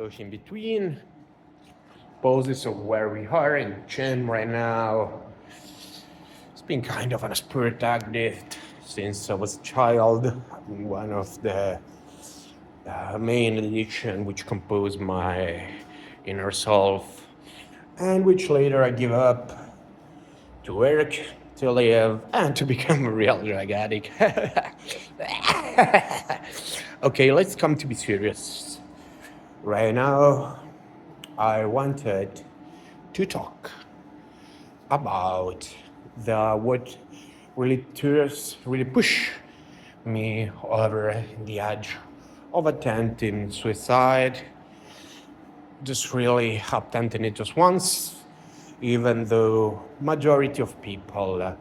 Those in between poses of where we are in the gym right now. It's been kind of an spirit active since I was a child. One of the main addiction which composed my inner self, and which later I give up to work, to live, and to become a real drug addict. Okay, let's come to be serious. Right now, I wanted to talk about the what really push me over the edge of attempting suicide. Just really attempting it just once, even though majority of people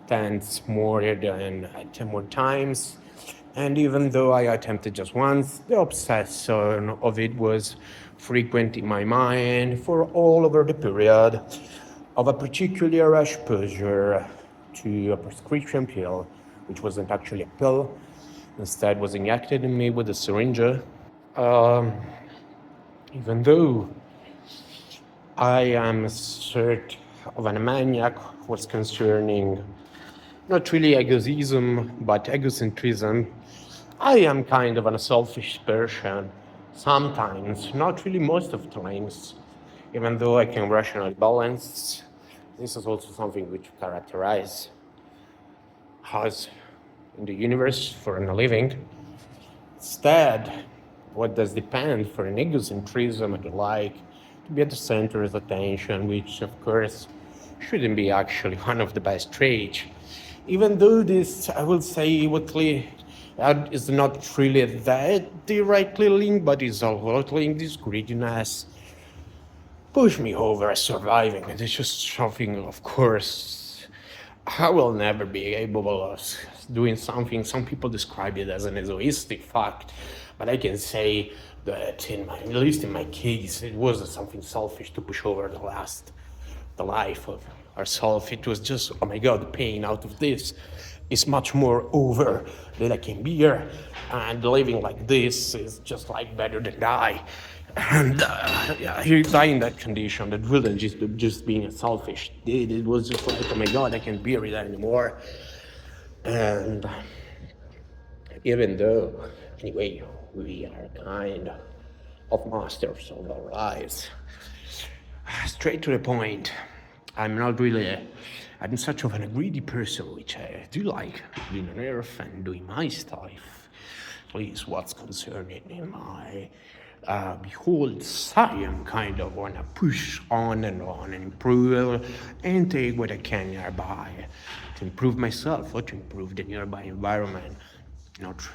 attempts more than 10 more times. And even though I attempted just once, the obsession of it was frequent in my mind for all over the period of a particular exposure to a prescription pill, which wasn't actually a pill, instead was injected in me with a syringe. Um, Even though I am sort of an maniac what's concerning not really egoism, but egocentrism, I am kind of a selfish person. Sometimes, not really most of the times, even though I can rationally balance. This is also something which characterizes us in the universe for a living. Instead, what does depend for an egocentrism and the like to be at the center of attention, which of course shouldn't be actually one of the best traits. Even though this, I will say, is not really that directly linked, but is a lot linked, this greediness push me over surviving. It is just something, of course, I will never be able of doing something. Some people describe it as an egoistic fact, but I can say that at least in my case, it wasn't something selfish to push over the life of ourselves. It was just, oh my God, the pain out of this is much more over than I can bear, and living like this is just like better than die. And yeah, he died in that condition. That wasn't just being a selfish deed. It was just like, oh my God, I can't bear it anymore. And even though, anyway, we are kind of masters of our lives. Straight to the point. I'm not really. I'm such of a greedy person, which I do like being on Earth and doing my stuff. At least what's concerning in my beholds, I am kind of wanna push on and improve and take what I can nearby to improve myself or to improve the nearby environment. Not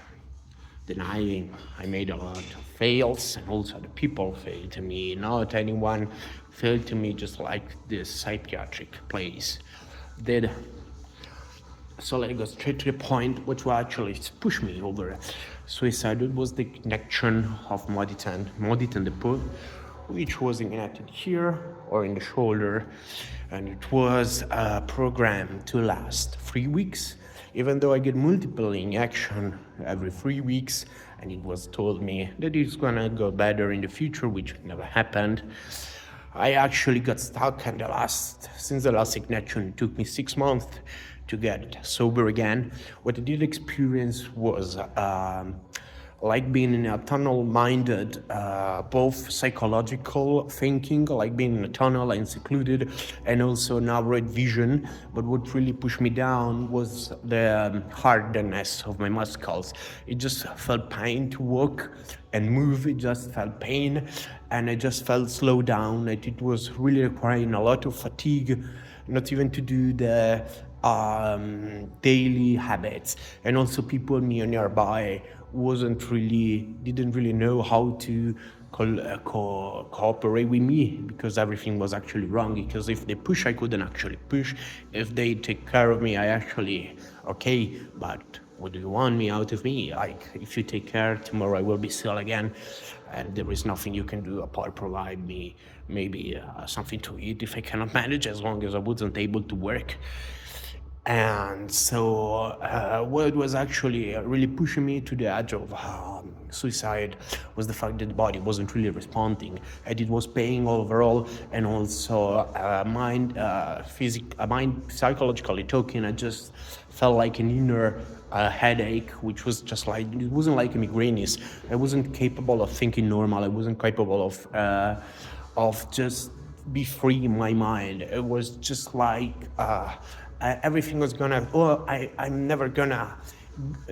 denying I made a lot of fails, and also the people failed to me. Not anyone failed to me, just like this psychiatric place did. So let's go straight to the point. What will actually push me over suicide was the connection of moditen the put, which was injected here or in the shoulder, and it was programmed to last 3 weeks. Even though I get multiple injection every 3 weeks, and it was told me that it's gonna go better in the future, which never happened. I actually got stuck, and since the last injection, it took me 6 months to get sober again. What I did experience was like being in a tunnel-minded, both psychological thinking, like being in a tunnel and secluded, and also narrowed vision. But what really pushed me down was the hardness of my muscles. It just felt pain to walk and move. It just felt pain, and I just felt slow down. It was really requiring a lot of fatigue, not even to do the daily habits. And also people nearby didn't really know how to cooperate with me, because everything was actually wrong. Because if they push, I couldn't actually push. If they take care of me, I actually okay. But what do you want me out of me? Like, if you take care, tomorrow I will be still again, and there is nothing you can do apart provide me maybe something to eat if I cannot manage, as long as I wasn't able to work. And so what was actually really pushing me to the edge of suicide was the fact that the body wasn't really responding, and it was paying overall, and also mind psychologically talking. I just felt like an inner headache, which was just like, it wasn't like a migraines. I wasn't capable of thinking normal. I wasn't capable of just be free in my mind. It was just like everything was gonna, I'm never gonna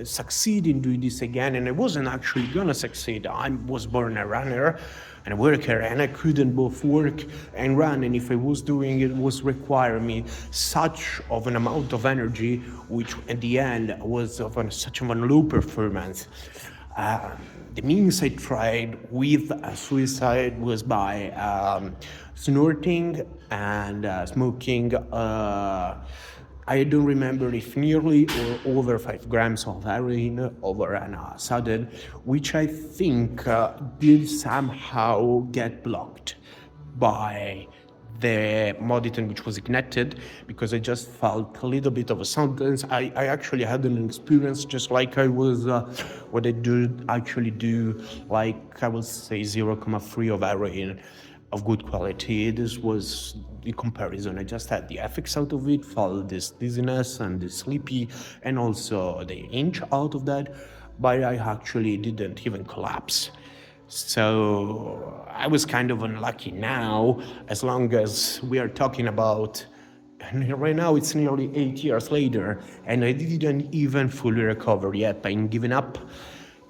succeed in doing this again, and I wasn't actually gonna succeed. I was born a runner and a worker, and I couldn't both work and run, and if I was doing it, was requiring me such of an amount of energy, which at the end was such of a low performance. The means I tried with suicide was by snorting and smoking. I don't remember if nearly or over 5 grams of heroin over a sudden, which I think did somehow get blocked by the moditen which was ignited, because I just felt a little bit of a something. I actually had an experience just like I was what I do actually do, like I will say 0.3 of heroin of good quality. This was the comparison. I just had the effects out of it, felt this dizziness and this sleepy, and also the inch out of that, but I actually didn't even collapse. So I was kind of unlucky now, as long as we are talking about, and right now it's nearly 8 years later, and I didn't even fully recover yet. I'm giving up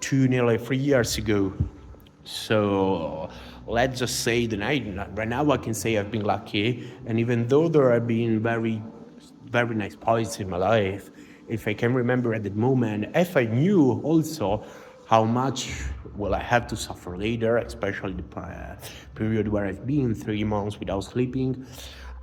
to nearly 3 years ago. So let's just say that right now I can say I've been lucky, and even though there have been very, very nice points in my life, if I can remember at the moment, if I knew also how much will I have to suffer later, especially the period where I've been 3 months without sleeping,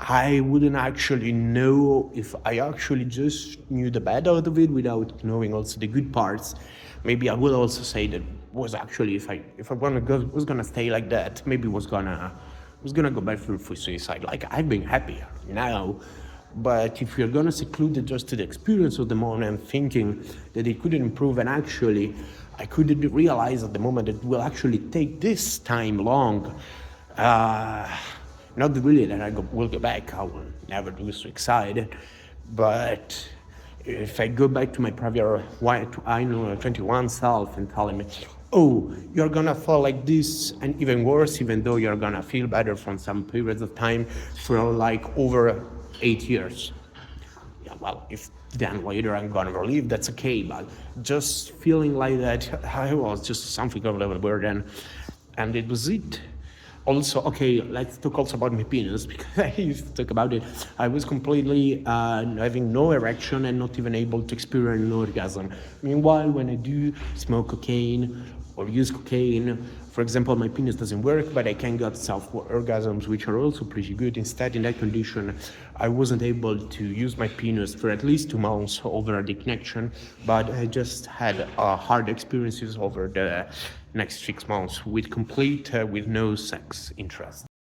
I wouldn't actually know. If I actually just knew the bad out of it without knowing also the good parts, maybe I would also say that was actually, if I was gonna stay like that, maybe was gonna go back for suicide. Like, I've been happy now, but if you're gonna seclude it just to the experience of the moment, thinking that it couldn't improve, and actually I couldn't realize at the moment that it will actually take this time long. Not really that will go back. I will never do suicide, but if I go back to my prior I know 21 self and telling me, oh, you're gonna fall like this, and even worse, even though you're gonna feel better from some periods of time for like over 8 years. Yeah, well, if then later I'm gonna relieve, that's okay, but just feeling like that, I was just something of a burden, and it was it. Also, okay, let's talk also about my penis, because I used to talk about it. I was completely having no erection and not even able to experience an orgasm. Meanwhile, when I do smoke cocaine or use cocaine, for example, my penis doesn't work, but I can get self-orgasms, which are also pretty good. Instead, in that condition, I wasn't able to use my penis for at least 2 months over the connection, but I just had hard experiences over the next 6 months with with no sex interest.